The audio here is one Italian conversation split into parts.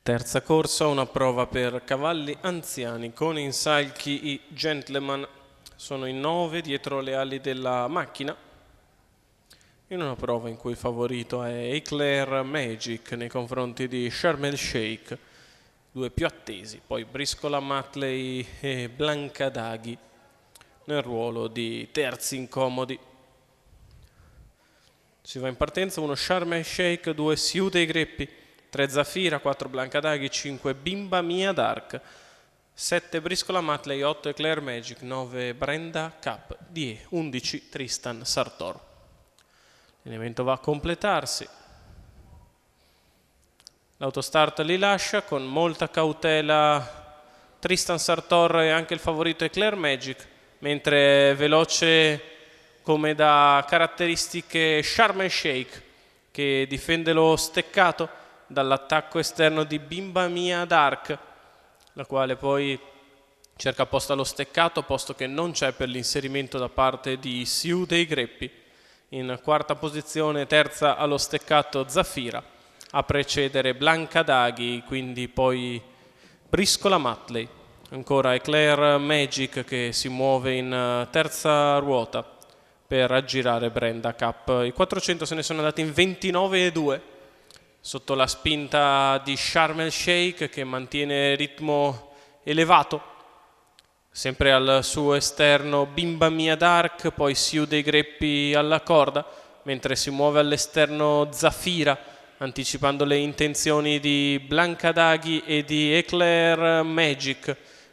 Terza corsa, una prova per cavalli anziani con in salchi i Gentleman. Sono in 9 dietro le ali della macchina, in una prova in cui il favorito è Eclair Magic nei confronti di Sharm el Sheikh, due più attesi, poi Briscola Matley e Blanca Daghi nel ruolo di terzi incomodi. Si va in partenza: 1 Sharm el Sheikh, 2 Siu dei Greppi, 3 Zafira, 4 Blanca Daghi, 5 Bimba Mia Dark, 7 Briscola Matley, 8 Eclair Magic, 9 Brenda Cap, 11 Tristan Sartor. L'elemento va a completarsi. L'autostart li lascia con molta cautela Tristan Sartor e anche il favorito Eclair Magic, mentre veloce come da caratteristiche Sharm el Sheikh, che difende lo steccato dall'attacco esterno di Bimba Mia Dark, la quale poi cerca apposta lo steccato, posto che non c'è per l'inserimento da parte di Siu dei Greppi. In quarta posizione, terza allo steccato Zafira, a precedere Blanca Daghi, quindi poi Briscola Matley. Ancora Eclair Magic che si muove in terza ruota per aggirare Brenda Cap. I 400 se ne sono andati in 29,2 sotto la spinta di Sharm el Sheikh, che mantiene ritmo elevato. Sempre al suo esterno Bimba Mia Dark, poi Siu dei Greppi alla corda, mentre si muove all'esterno Zafira, anticipando le intenzioni di Blanca Daghi e di Eclair Magic,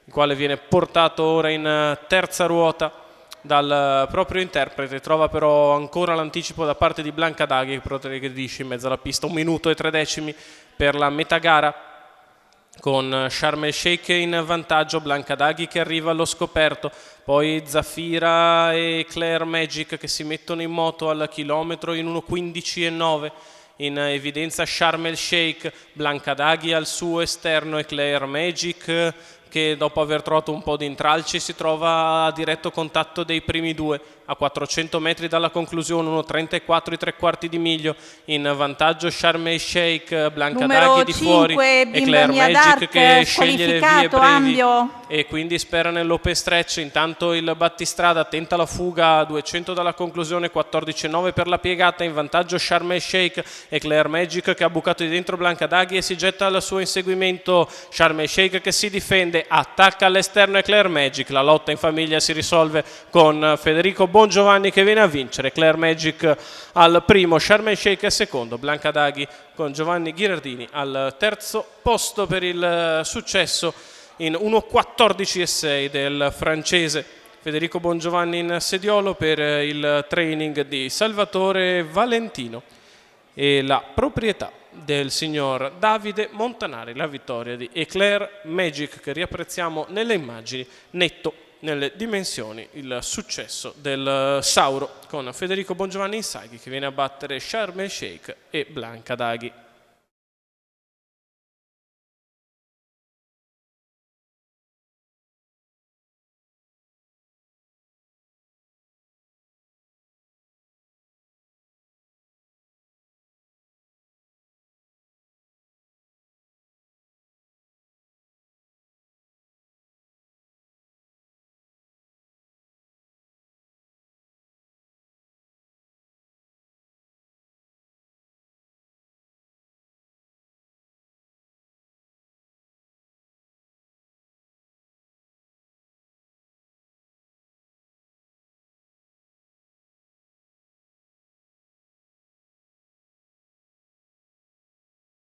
il quale viene portato ora in terza ruota dal proprio interprete. Trova però ancora l'anticipo da parte di Blanca Daghi, che progredisce in mezzo alla pista. 1 minuto e 3 decimi per la metà gara, con Sharm el Sheikh in vantaggio, Blanca Daghi che arriva allo scoperto, poi Zafira e Eclair Magic che si mettono in moto al chilometro in 1:15,9. In evidenza Sharm el Sheikh, Blanca Daghi al suo esterno, Eclair Magic che dopo aver trovato un po' di intralci si trova a diretto contatto dei primi due. A 400 metri dalla conclusione, 1:34 3/4 di miglio, in vantaggio Sharm el Sheikh, Blanca Daghi di fuori, Eclair Magic che sceglie le vie brevi Ambio. e quindi spera nell'open stretch. Intanto il battistrada tenta la fuga a 200 dalla conclusione, 14,9 per la piegata, in vantaggio Sharm el Sheikh. Eclair Magic che ha bucato di dentro Blanca Daghi e si getta al suo inseguimento. Sharm el Sheikh che si difende, attacca all'esterno Eclair Magic, la lotta in famiglia si risolve con Federico Bongiovanni che viene a vincere. Eclair Magic al primo, Sharm el Sheikh al secondo, Blanca Daghi con Giovanni Ghirardini al terzo posto per il successo in 1:14,6 del francese Federico Bongiovanni in sediolo per il training di Salvatore Valentino e la proprietà del signor Davide Montanari. La vittoria di Eclair Magic, che riapprezziamo nelle immagini, netto nelle dimensioni, il successo del Sauro con Federico Bongiovanni in salchi che viene a battere Sharm el Sheikh e Blanca Daghi.